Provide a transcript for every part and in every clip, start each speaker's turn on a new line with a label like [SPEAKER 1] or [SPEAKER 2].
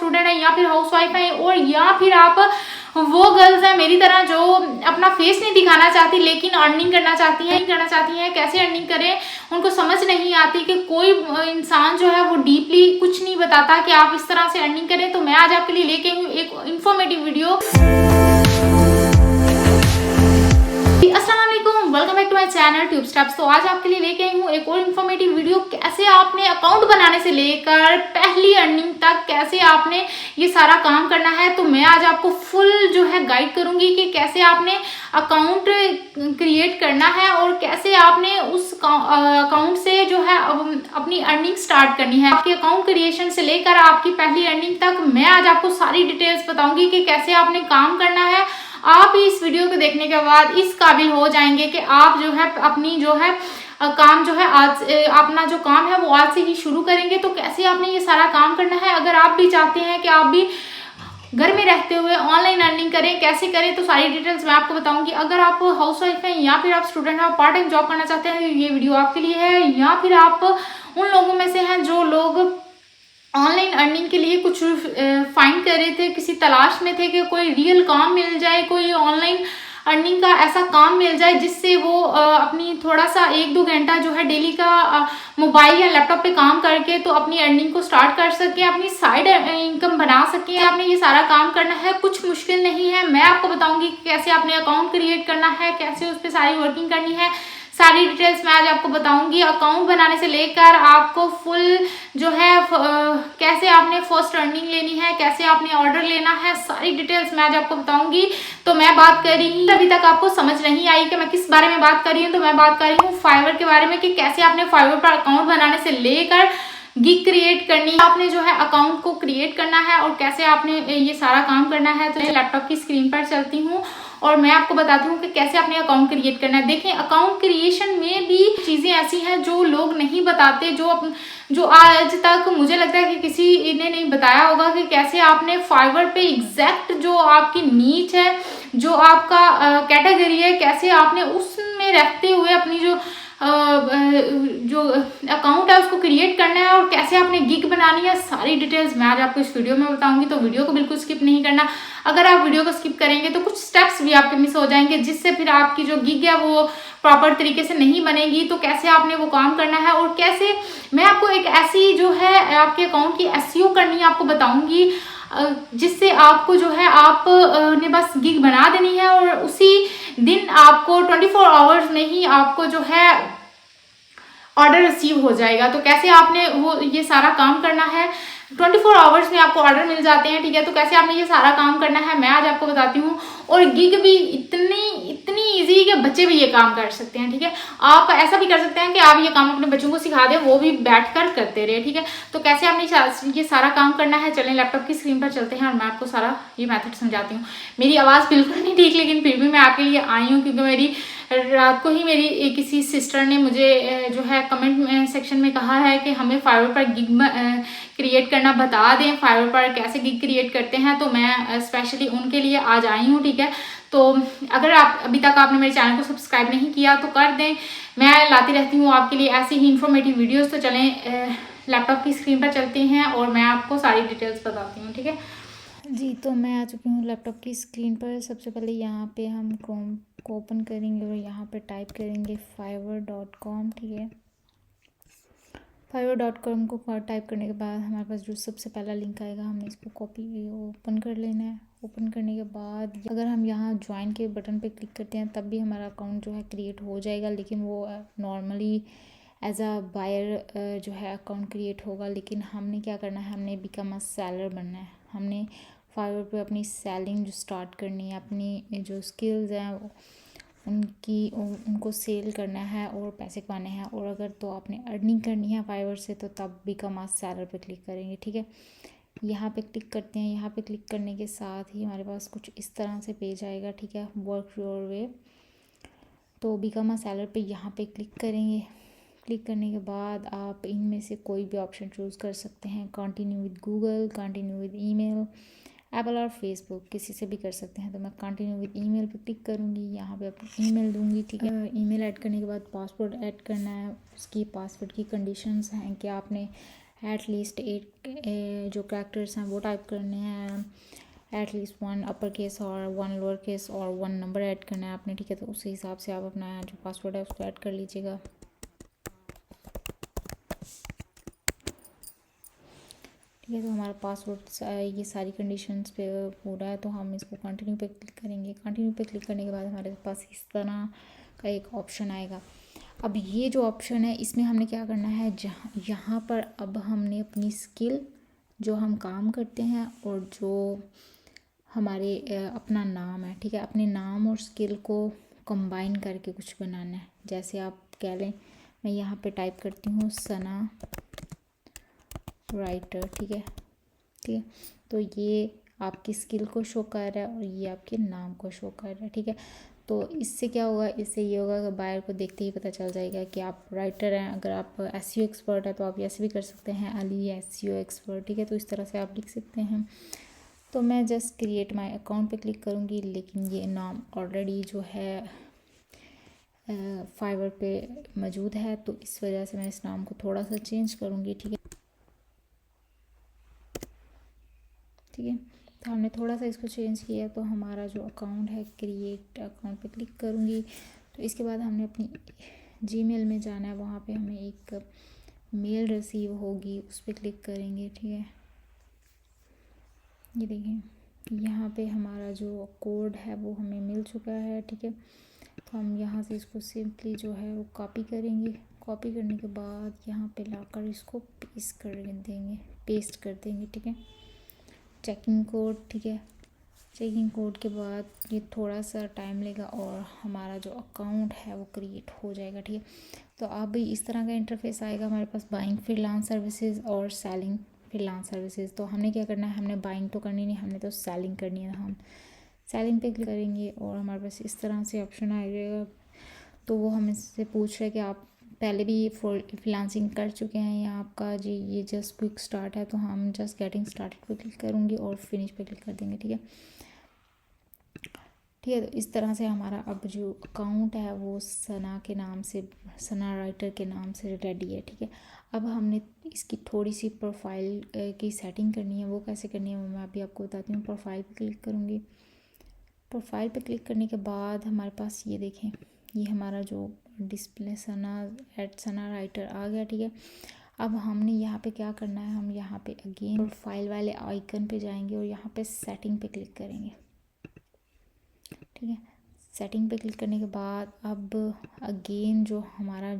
[SPEAKER 1] Student हैं या फिर हाउसवाइफ हैं, और या फिर आप वो गर्ल्स हैं मेरी तरह जो अपना फेस नहीं दिखाना चाहती लेकिन अर्निंग करना चाहती हैं। कैसे अर्निंग करें उनको समझ नहीं आती कि कोई इंसान जो है वो डीपली कुछ नहीं बताता कि आप इस तरह से अर्निंग करें। तो मैं आज आपके लिए लेके आई हूँ एक informative video. Welcome back to my channel Tube Steps. तो आज आपके लिए लेके आई हूँ एक और इन्फॉर्मेटिव वीडियो, कैसे आपने अकाउंट बनाने से लेकर पहली अर्निंग तक कैसे आपने ये सारा काम करना है। तो मैं आज आपको फुल जो है गाइड करूंगी कि कैसे आपने अकाउंट क्रिएट करना है और कैसे आपने उस अकाउंट से जो है अपनी अर्निंग स्टार्ट करनी है। आपके अकाउंट क्रिएशन से लेकर आपकी पहली अर्निंग तक मैं आज आपको सारी डिटेल्स बताऊंगी कि कैसे आपने काम करना है। आप इस वीडियो को देखने के बाद इस काबिल हो जाएंगे कि आप जो है अपनी जो है काम जो है आज अपना जो काम है वो आज से ही शुरू करेंगे। तो कैसे आपने ये सारा काम करना है। अगर आप भी चाहते हैं कि आप भी घर में रहते हुए ऑनलाइन अर्निंग करें, कैसे करें, तो सारी डिटेल्स मैं आपको बताऊंगी। अगर आप हाउसवाइफ हैं या फिर आप स्टूडेंट हैं, पार्ट टाइम जॉब करना चाहते हैं, ये वीडियो आपके लिए है। या फिर आप उन लोगों में से हैं जो लोग ऑनलाइन अर्निंग के लिए कुछ फाइंड कर रहे थे, किसी तलाश में थे कि कोई रियल काम मिल जाए, कोई ऑनलाइन अर्निंग का ऐसा काम मिल जाए जिससे वो अपनी थोड़ा सा 1-2 घंटा जो है डेली का मोबाइल या लैपटॉप पे काम करके तो अपनी अर्निंग को स्टार्ट कर सके, अपनी साइड इनकम बना सके। आपने ये सारा काम करना है, कुछ मुश्किल नहीं है। मैं आपको बताऊंगी कि कैसे आपने अकाउंट क्रिएट करना है, कैसे उस पर सारी वर्किंग करनी है, सारी डिटेल्स मैं आज आपको बताऊंगी। अकाउंट बनाने से लेकर आपको फुल जो है कैसे आपने फर्स्ट अर्निंग लेनी है, कैसे आपने ऑर्डर लेना है, सारी डिटेल्स मैं आज आपको बताऊंगी। तो मैं बात कर रही हूँ, अभी तक आपको समझ नहीं आई कि मैं किस बारे में बात कर रही हूँ, तो मैं बात कर रही हूँ फाइवर के बारे में कि कैसे आपने फाइवर पर अकाउंट बनाने से लेकर गिग क्रिएट करनी है, आपने जो है अकाउंट को क्रिएट करना है और कैसे आपने ये सारा काम करना है। तो लैपटॉप की स्क्रीन पर चलती हूँ और मैं आपको बताती हूँ कि कैसे आपने अकाउंट क्रिएट करना है। देखें, अकाउंट क्रिएशन में भी चीजें ऐसी हैं जो लोग नहीं बताते, जो आज तक मुझे लगता है कि किसी ने नहीं बताया होगा कि कैसे आपने फाइवर पे एग्जैक्ट जो आपकी नीच है, जो आपका कैटेगरी है, कैसे आपने उसमें रहते हुए अपनी जो अकाउंट है उसको क्रिएट करना है और कैसे आपने गिग बनानी है। सारी डिटेल्स मैं आज आपको इस वीडियो में बताऊंगी, तो वीडियो को बिल्कुल स्किप नहीं करना। अगर आप वीडियो को स्किप करेंगे तो कुछ स्टेप्स भी आपके मिस हो जाएंगे, जिससे फिर आपकी जो गिग है वो प्रॉपर तरीके से नहीं बनेगी। तो कैसे आपने वो काम करना है और कैसे मैं आपको एक ऐसी जो है आपके अकाउंट की एसईओ करनी है आपको बताऊंगी, जिससे आपको जो है आप ने बस गिग बना देनी है और उसी दिन आपको 24 आवर्स में ही आपको जो है ऑर्डर रिसीव हो जाएगा। तो कैसे आपने वो ये सारा काम करना है, 24 आवर्स में आपको ऑर्डर मिल जाते हैं, ठीक है। तो कैसे आपने ये सारा काम करना है मैं आज आपको बताती हूँ। और गिग भी इतनी इजी कि बच्चे भी ये काम कर सकते हैं, ठीक है। आप ऐसा भी कर सकते हैं कि आप ये काम अपने बच्चों को सिखा दें, वो भी बैठकर करते रहे, ठीक है। तो कैसे आपने ये सारा काम करना है, चलें लैपटॉप की स्क्रीन पर चलते हैं और मैं आपको सारा ये मेथड समझाती हूँ। मेरी आवाज़ बिल्कुल नहीं ठीक, लेकिन फिर भी मैं आपके लिए आई हूँ क्योंकि मेरी रात को ही मेरी किसी सिस्टर ने मुझे जो है कमेंट सेक्शन में कहा है कि हमें फाइवर पर गिग क्रिएट करना बता दें, फाइवर पर कैसे गिग क्रिएट करते हैं। तो मैं स्पेशली उनके लिए आज आई हूँ, ठीक है। तो अगर आप अभी तक आपने मेरे चैनल को सब्सक्राइब नहीं किया तो कर दें, मैं लाती रहती हूँ आपके लिए ऐसी ही इंफॉर्मेटिव वीडियोस। तो चलें लैपटॉप की स्क्रीन पर चलते हैं और मैं आपको सारी डिटेल्स बताती हूँ, ठीक है
[SPEAKER 2] जी। तो मैं आ चुकी हूँ लैपटॉप की स्क्रीन पर। सबसे पहले यहाँ पे हम क्रोम को ओपन करेंगे और यहाँ पे टाइप करेंगे fiverr.com, ठीक है। fiverr.com को टाइप करने के बाद हमारे पास जो सबसे पहला लिंक आएगा हमें इसको कॉपी ओपन कर लेना है। ओपन करने के बाद अगर हम यहाँ ज्वाइन के बटन पे क्लिक करते हैं तब भी हमारा अकाउंट जो है क्रिएट हो जाएगा, लेकिन वो नॉर्मली एज अ बायर जो है अकाउंट क्रिएट होगा। लेकिन हमने क्या करना है, हमने बिकम अ सेलर बनना है। हमने फाइवर पे अपनी सेलिंग जो स्टार्ट करनी है, अपनी जो स्किल्स हैं उनको सेल करना है और पैसे कमाने हैं। और अगर तो आपने अर्निंग करनी है फाइवर से तो तब बिकम अ सेलर पे क्लिक करेंगे, ठीक है। यहाँ पे क्लिक करते हैं। यहाँ पे क्लिक करने के साथ ही हमारे पास कुछ इस तरह से पेज आएगा, ठीक है, वर्क योर वे। तो बिकम अ सेलर पे यहाँ पे क्लिक करेंगे। क्लिक करने के बाद आप इनमें से कोई भी ऑप्शन चूज़ कर सकते हैं। Continue with Google, continue with email, Apple और फेसबुक, किसी से भी कर सकते हैं। तो मैं कंटिन्यू विद ईमेल पे क्लिक करूँगी, यहाँ पे अपनी ईमेल दूँगी, ठीक है। ईमेल ऐड करने के बाद पासवर्ड ऐड करना है। उसकी पासवर्ड की कंडीशंस हैं कि आपने एट लीस्ट 8 जो कैरेक्टर्स हैं वो टाइप करने हैं, एट लीस्ट 1 अपर केस और 1 लोअर केस और 1 नंबर ऐड करना है आपने, ठीक है। तो उसी हिसाब से आप अपना जो पासवर्ड है उसको ऐड कर लीजिएगा। ठीक है, तो हमारा पासवर्ड ये सारी कंडीशंस पे पूरा है, तो हम इसको कंटिन्यू पे क्लिक करेंगे। कंटिन्यू पे क्लिक करने के बाद हमारे पास इस तरह का एक ऑप्शन आएगा। अब ये जो ऑप्शन है इसमें हमने क्या करना है, यहाँ पर अब हमने अपनी स्किल, जो हम काम करते हैं और जो हमारे अपना नाम है, ठीक है, अपने नाम और स्किल को कंबाइन करके कुछ बनाना है। जैसे आप कह लें, मैं यहाँ पे टाइप करती हूँ सना राइटर, ठीक है, ठीक है। तो ये आपकी स्किल को शो कर रहा है और ये आपके नाम को शो कर रहा है, ठीक है। तो इससे क्या होगा, इससे ये होगा कि बायर को देखते ही पता चल जाएगा कि आप राइटर हैं। अगर आप एसईओ एक्सपर्ट है तो आप ऐसे भी कर सकते हैं, अली एसईओ एक्सपर्ट, ठीक है। तो इस तरह से आप लिख सकते हैं। तो मैं जस्ट क्रिएट माय अकाउंट पे क्लिक करूँगी, लेकिन ये नाम ऑलरेडी जो है फाइवर पे मौजूद है, तो इस वजह से मैं इस नाम को थोड़ा सा चेंज करूँगी, ठीक है, ठीक है। तो हमने थोड़ा सा इसको चेंज किया, तो हमारा जो अकाउंट है, क्रिएट अकाउंट पे क्लिक करूँगी। तो इसके बाद हमने अपनी जीमेल में जाना है, वहाँ पे हमें एक मेल रिसीव होगी, उस पर क्लिक करेंगे, ठीक है। ये देखिए यहाँ पे हमारा जो कोड है वो हमें मिल चुका है, ठीक है। तो हम यहाँ से इसको सिंपली जो है वो कॉपी करेंगे। कॉपी करने के बाद यहाँ पे लाकर इसको पेस्ट कर देंगे, ठीक है। चेकिंग कोड, ठीक है। चेकिंग कोड के बाद ये थोड़ा सा टाइम लेगा और हमारा जो अकाउंट है वो क्रिएट हो जाएगा, ठीक है। तो अब इस तरह का इंटरफेस आएगा हमारे पास, बाइंग फ्रीलांस सर्विसेज और सेलिंग फ्रीलांस सर्विसेज। तो हमने क्या करना है, हमने बाइंग तो करनी नहीं, हमने तो सेलिंग करनी है। हम सेलिंग पे क्लिक करेंगे और हमारे पास इस तरह से ऑप्शन आ जाएगा। तो वो हमसे पूछ रहे हैं कि आप पहले भी फ्रीलांसिंग कर चुके हैं या आपका जी ये जस्ट क्विक स्टार्ट है। तो हम जस्ट गेटिंग स्टार्टेड पे क्लिक करूँगी और फिनिश पे क्लिक कर देंगे, ठीक है, ठीक है। तो इस तरह से हमारा अब जो अकाउंट है वो सना के नाम से, सना राइटर के नाम से रेडी है, ठीक है। अब हमने इसकी थोड़ी सी प्रोफाइल की सेटिंग करनी है, वो कैसे करनी है वो मैं अभी आपको बताती हूँ। प्रोफाइल पे क्लिक करूँगी। प्रोफाइल पे क्लिक करने के बाद हमारे पास ये देखें, ये हमारा जो डिस्प्ले सना राइटर आ गया, ठीक है। अब हमने यहाँ पे क्या करना है, हम यहाँ पे अगेन प्रोफाइल वाले आइकन पे जाएंगे और यहाँ पे सेटिंग पे क्लिक करेंगे, ठीक है। सेटिंग पे क्लिक करने के बाद अब अगेन जो हमारा,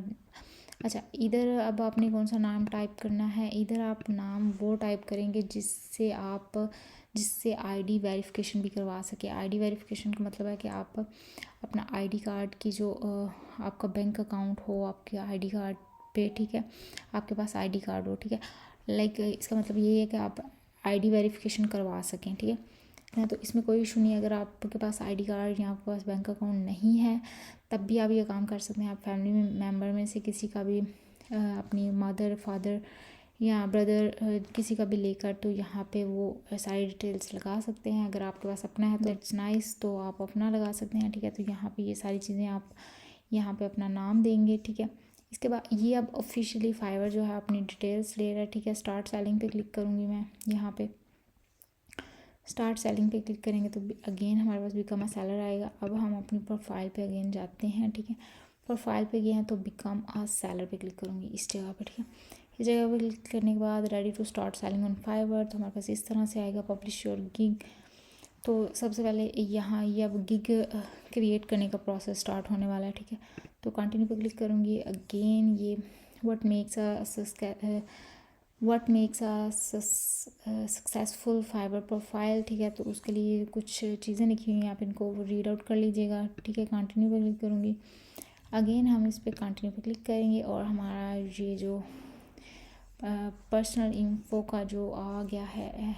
[SPEAKER 2] अच्छा इधर अब आपने कौन सा नाम टाइप करना है, इधर आप नाम वो टाइप करेंगे जिससे आईडी वेरिफिकेशन भी करवा सके। आईडी वेरिफिकेशन का मतलब है कि आप अपना आईडी कार्ड की जो आपका बैंक अकाउंट हो आपके आईडी कार्ड पे, ठीक है, आपके पास आईडी कार्ड हो, ठीक है। लाइक इसका मतलब ये है कि आप आईडी वेरिफिकेशन करवा सकें, ठीक है। तो इसमें कोई इशू नहीं है। अगर आपके पास आईडी कार्ड या आपके पास बैंक अकाउंट नहीं है तब भी आप ये काम कर सकते हैं। आप फैमिली मेम्बर में से किसी का भी अपनी मदर फादर या ब्रदर किसी का भी लेकर तो यहाँ पे वो सारी डिटेल्स लगा सकते हैं। अगर आपके पास अपना है तो इट्स नाइस, तो आप अपना लगा सकते हैं, ठीक है। तो यहाँ पे ये सारी चीज़ें आप यहाँ पे अपना नाम देंगे, ठीक है। इसके बाद ये अब ऑफिशियली फाइवर जो है अपनी डिटेल्स ले रहा है, ठीक है। स्टार्ट सेलिंग पे क्लिक करूँगी मैं। यहाँ पे स्टार्ट सेलिंग पे क्लिक करेंगे तो अगेन हमारे पास बिकम अ सेलर आएगा। अब हम अपनी प्रोफाइल पे अगेन जाते हैं, ठीक है। प्रोफाइल पे गए हैं तो बिकम अ सेलर पे क्लिक करूँगी इस जगह पे, ठीक है। इस जगह पे क्लिक करने के बाद ready to start selling on Fiverr, तो हमारे पास इस तरह से आएगा पब्लिश योर गिग। तो सबसे पहले यहाँ ये अब गिग क्रिएट करने का प्रोसेस स्टार्ट होने वाला है, ठीक है। तो कंटिन्यू पे क्लिक करूँगी। अगेन ये what makes a successful Fiverr profile, ठीक है। तो उसके लिए कुछ चीज़ें लिखी हुई हैं, आप इनको रीड आउट कर लीजिएगा, ठीक है। कंटिन्यू पे क्लिक करूँगी। अगेन हम इस पर कंटिन्यू पे क्लिक करेंगे और हमारा ये जो पर्सनल इन्फो का जो आ गया है,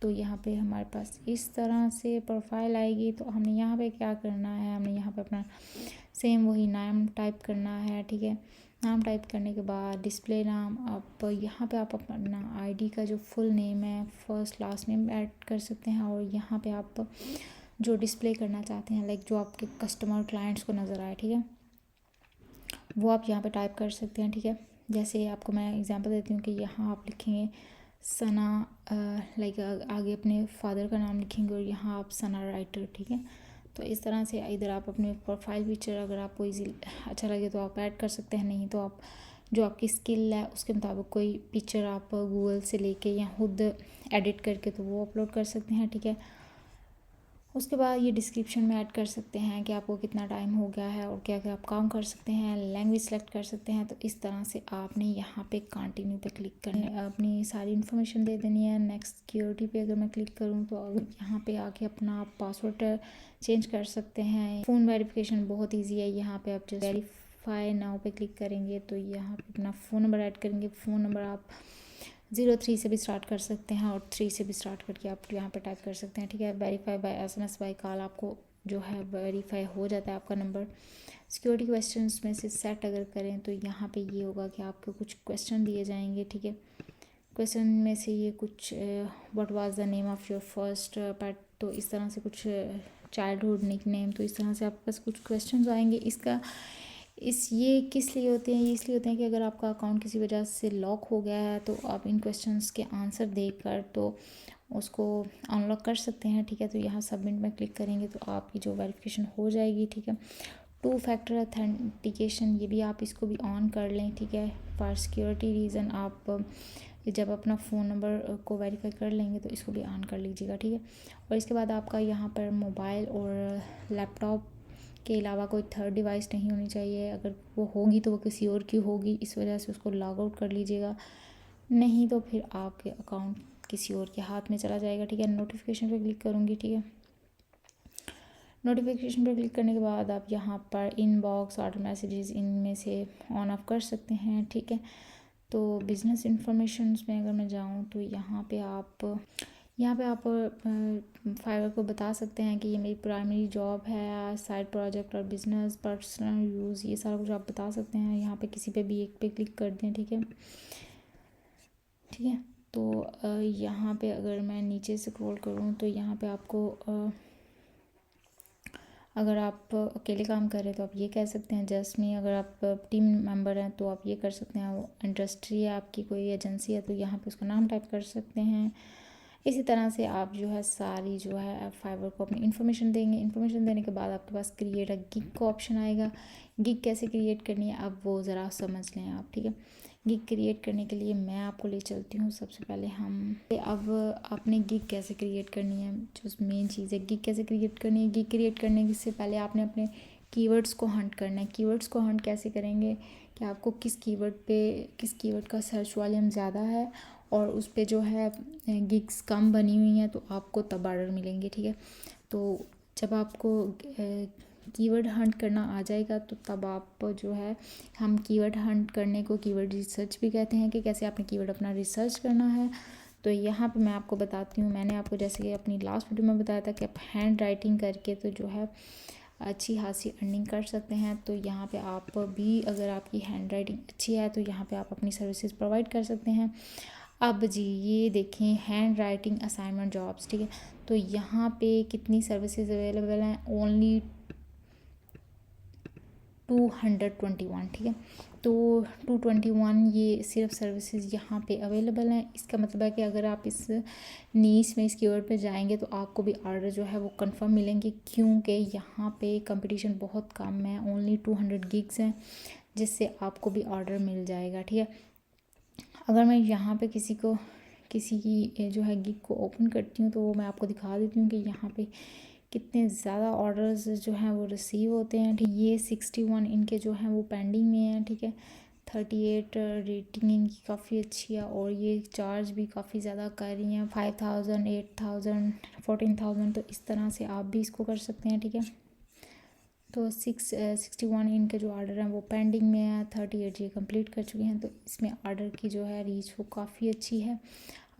[SPEAKER 2] तो यहाँ पे हमारे पास इस तरह से प्रोफाइल आएगी। तो हमने यहाँ पे क्या करना है, हमने यहाँ पे अपना सेम वही नाम टाइप करना है, ठीक है। नाम टाइप करने के बाद डिस्प्ले नाम, आप यहाँ पे आप अपना आईडी का जो फुल नेम है, फर्स्ट लास्ट नेम ऐड कर सकते हैं। और यहाँ पे आप जो डिस्प्ले करना चाहते हैं, लाइक जो आपके कस्टमर क्लाइंट्स को नज़र आए, ठीक है, वो आप यहाँ पे टाइप कर सकते हैं, ठीक है। जैसे आपको मैं एग्जांपल देती हूँ कि यहाँ आप लिखेंगे सना, लाइक आगे अपने फादर का नाम लिखेंगे और यहाँ आप सना राइटर, ठीक है। तो इस तरह से इधर आप अपने प्रोफाइल पिक्चर अगर आपको इजी अच्छा लगे तो आप ऐड कर सकते हैं, नहीं तो आप जो आपकी स्किल है उसके मुताबिक कोई पिक्चर आप गूगल से लेके या खुद एडिट करके तो वो अपलोड कर सकते हैं, ठीक है। उसके बाद ये डिस्क्रिप्शन में ऐड कर सकते हैं कि आपको कितना टाइम हो गया है और क्या क्या आप काम कर सकते हैं, लैंग्वेज सेलेक्ट कर सकते हैं। तो इस तरह से आपने यहाँ पे कंटिन्यू पे क्लिक करना है, अपनी सारी इन्फॉर्मेशन दे देनी है। नेक्स्ट सिक्योरिटी पे अगर मैं क्लिक करूँ तो यहाँ पे आके अपना आप पासवर्ड चेंज कर सकते हैं। फ़ोन वेरिफिकेशन बहुत ईजी है, यहाँ पे आप जस्ट वेरीफाई नाउ पे क्लिक करेंगे तो यहाँ पे अपना फ़ोन नंबर ऐड करेंगे। फ़ोन नंबर आप 03 से भी स्टार्ट कर सकते हैं और 3 से भी स्टार्ट करके आप यहाँ पे टाइप कर सकते हैं, ठीक है। Verify by SMS by call आपको जो है वेरीफाई हो जाता है आपका नंबर। सिक्योरिटी क्वेश्चंस में से सेट अगर करें तो यहाँ पे ये होगा कि आपको कुछ क्वेश्चन दिए जाएंगे, ठीक है। क्वेश्चन में से ये कुछ what was the name of your first pet, तो इस तरह से कुछ चाइल्डहुड निक नेम, तो इस तरह से आपके पास कुछ क्वेश्चन आएंगे। ये किस लिए होते हैं, ये इसलिए होते हैं कि अगर आपका अकाउंट किसी वजह से लॉक हो गया है तो आप इन क्वेश्चंस के आंसर देकर तो उसको अनलॉक कर सकते हैं, ठीक है। तो यहाँ सबमिट में क्लिक करेंगे तो आपकी जो वेरिफिकेशन हो जाएगी, ठीक है। 2 फैक्टर ऑथेंटिकेशन, ये भी आप इसको भी ऑन कर लें, ठीक है। फॉर सिक्योरिटी रीज़न आप जब अपना फ़ोन नंबर को वेरीफाई कर लेंगे तो इसको भी ऑन कर लीजिएगा, ठीक है। और इसके बाद आपका यहाँ पर मोबाइल और लैपटॉप के अलावा कोई थर्ड डिवाइस नहीं होनी चाहिए। अगर वो होगी तो वो किसी और की होगी, इस वजह से उसको लॉग आउट कर लीजिएगा, नहीं तो फिर आपके अकाउंट किसी और के हाथ में चला जाएगा, ठीक है। नोटिफिकेशन पे क्लिक करूँगी, ठीक है। नोटिफिकेशन पर क्लिक करने के बाद आप यहाँ पर इनबॉक्स, ऑर्डर मैसेजेस, इनमें से ऑन ऑफ कर सकते हैं, ठीक है। तो बिज़नेस इंफॉर्मेशन में अगर मैं जाऊँ तो यहाँ पे आप फाइवर को बता सकते हैं कि ये मेरी प्राइमरी जॉब है, साइड प्रोजेक्ट और बिज़नेस, पर्सनल यूज़, ये सारा कुछ आप बता सकते हैं। यहाँ पे किसी पे भी एक पे क्लिक कर दें, ठीक है। तो यहाँ पे अगर मैं नीचे स्क्रॉल करूँ तो यहाँ पे आपको अगर आप अकेले काम कर रहे हैं तो आप ये कह सकते हैं जस्ट मी। अगर आप टीम मेंबर हैं तो आप ये कर सकते हैं। वो इंडस्ट्री है आपकी, कोई एजेंसी है तो यहाँ पे उसका नाम टाइप कर सकते हैं। इसी तरह से आप जो है सारी जो है फाइवर को अपनी इन्फॉर्मेशन देंगे। इन्फॉर्मेशन देने के बाद आपके पास क्रिएट अ गिग का ऑप्शन आएगा। गिग कैसे क्रिएट करनी है अब वो ज़रा समझ लें आप, ठीक है। गिग क्रिएट करने के लिए मैं आपको ले चलती हूँ। सबसे पहले अब आपने गिग कैसे क्रिएट करनी है, जो मेन चीज़ है गिग कैसे क्रिएट करनी है। गिग क्रिएट करने से पहले आपने अपने कीवर्ड्स को हंट करना है। कीवर्ड्स को हंट कैसे करेंगे कि आपको किस कीवर्ड का सर्च वॉल्यूम ज़्यादा है और उस पर जो है गिग्स कम बनी हुई हैं तो आपको तब ऑर्डर मिलेंगे, ठीक है। तो जब आपको कीवर्ड हंट करना आ जाएगा तो तब आप जो है, हम कीवर्ड हंट करने को कीवर्ड रिसर्च भी कहते हैं कि कैसे आपने कीवर्ड अपना रिसर्च करना है। तो यहाँ पे मैं आपको बताती हूँ, मैंने आपको जैसे कि अपनी लास्ट वीडियो में बताया था कि आप हैंड राइटिंग करके तो जो है अच्छी खासी अर्निंग कर सकते हैं। तो यहाँ पे आप भी अगर आपकी हैंड राइटिंग अच्छी है तो यहाँ पे आप अपनी सर्विसेज प्रोवाइड कर सकते हैं। अब जी ये देखें हैंड राइटिंग असाइनमेंट जॉब्स, ठीक है। तो यहाँ पे कितनी सर्विसेज अवेलेबल हैं, ओनली 221, ठीक है। तो 221 ये सिर्फ सर्विसेज यहाँ पे अवेलेबल हैं। इसका मतलब है कि अगर आप इस नीश में इस कीवर्ड पे जाएंगे तो आपको भी ऑर्डर जो है वो कंफर्म मिलेंगे, क्योंकि यहाँ पे कंपटीशन बहुत कम है। ओनली 200 गिग्स हैं जिससे आपको भी ऑर्डर मिल जाएगा, ठीक है। अगर मैं यहाँ पे किसी की जो है गिग को ओपन करती हूँ तो मैं आपको दिखा देती हूँ कि यहाँ पे कितने ज़्यादा ऑर्डर्स जो हैं वो रिसीव होते हैं, ठीक। ये 61 इनके जो हैं वो पेंडिंग में हैं, ठीक है। 38 रेटिंग इनकी काफ़ी अच्छी है और ये चार्ज भी काफ़ी ज़्यादा कर रही हैं, 5000, 8000, 14000। तो इस तरह से आप भी इसको कर सकते हैं, ठीक है। तो 61 इनके जो ऑर्डर हैं वो पेंडिंग में है, 38 ये कंप्लीट कर चुके हैं। तो इसमें ऑर्डर की जो है रीच वो काफ़ी अच्छी है,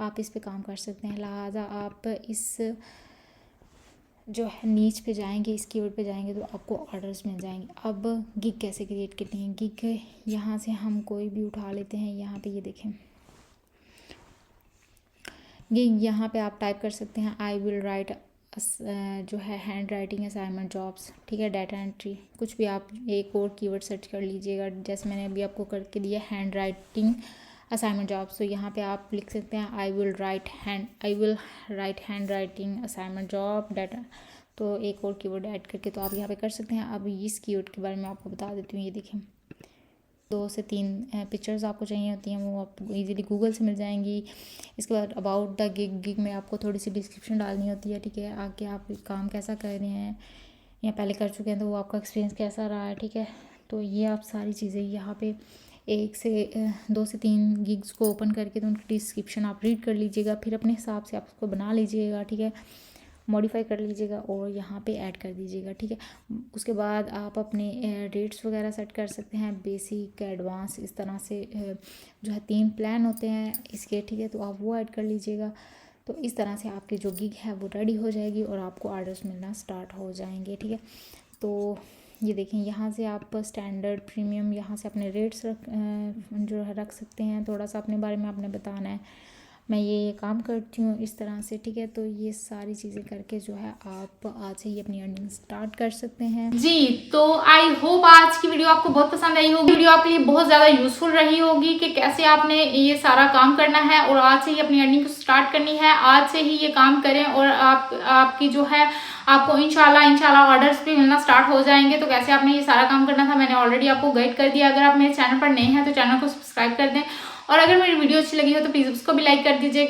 [SPEAKER 2] आप इस पे काम कर सकते हैं। लिहाजा आप इस जो है नीच पे जाएंगे, इस कीवर्ड पे जाएंगे तो आपको ऑर्डर्स मिल जाएंगे। अब गिग कैसे क्रिएट करनी है, गिग यहाँ से हम कोई भी उठा लेते हैं। यहाँ पे ये देखें गिग, यहाँ पे आप टाइप कर सकते हैं आई विल राइट जो है हैंड राइटिंग असाइनमेंट जॉब्स, ठीक है, डाटा एंट्री, कुछ भी आप एक और कीवर्ड सर्च कर लीजिएगा। जैसे मैंने अभी आपको करके दिया हैंड राइटिंग असाइनमेंट जॉब्स, तो यहाँ पे आप लिख सकते हैं I will write hand writing assignment job data, तो एक और कीवर्ड ऐड करके तो आप यहाँ पे कर सकते हैं। अब इस कीवर्ड के बारे में आपको बता देती हूँ। ये देखें 2 से 3 पिक्चर्स आपको चाहिए होती हैं, वो आपको इजीली गूगल से मिल जाएंगी। इसके बाद अबाउट द गिग में आपको थोड़ी सी डिस्क्रिप्शन डालनी होती है, ठीक है, आगे आप काम कैसा कर रहे हैं या पहले कर चुके हैं तो वो आपका एक्सपीरियंस कैसा रहा है, ठीक है। तो ये आप सारी चीज़ें यहाँ पे 2 से 3 गिग्स को ओपन करके तो उनकी डिस्क्रिप्शन आप रीड कर लीजिएगा, फिर अपने हिसाब से आप उसको बना लीजिएगा, ठीक है, मॉडिफाई कर लीजिएगा और यहाँ पे ऐड कर दीजिएगा, ठीक है। उसके बाद आप अपने रेट्स वगैरह सेट कर सकते हैं, बेसिक, एडवांस, इस तरह से जो है 3 प्लान होते हैं इसके, ठीक है, तो आप वो ऐड कर लीजिएगा। तो इस तरह से आपकी जो गिग है वो रेडी हो जाएगी और आपको ऑर्डर्स मिलना स्टार्ट हो जाएंगे, ठीक है। तो ये देखें यहाँ से आप स्टैंडर्ड, प्रीमियम, यहाँ से अपने रेट्स जो है रख सकते हैं। थोड़ा सा अपने बारे में आपने बताना है, मैं ये काम करती हूँ इस तरह से, ठीक है। तो ये सारी चीज़ें करके जो है आप आज से ही अपनी अर्निंग स्टार्ट कर सकते हैं
[SPEAKER 1] जी। तो आई होप आज की वीडियो आपको बहुत पसंद आई होगी, वीडियो आपके लिए बहुत ज़्यादा यूजफुल रही होगी कि कैसे आपने ये सारा काम करना है और आज से ही अपनी अर्निंग को स्टार्ट करनी है। आज से ही ये काम करें और आपकी जो है आपको इंशाल्लाह ऑर्डर्स भी मिलना स्टार्ट हो जाएंगे। तो कैसे आपने ये सारा काम करना था मैंने ऑलरेडी आपको गाइड कर दिया। अगर आप मेरे चैनल पर नए हैं तो चैनल को सब्सक्राइब कर दें और अगर मेरी वीडियो अच्छी लगी हो तो प्लीज़ उसको भी लाइक कर दीजिए।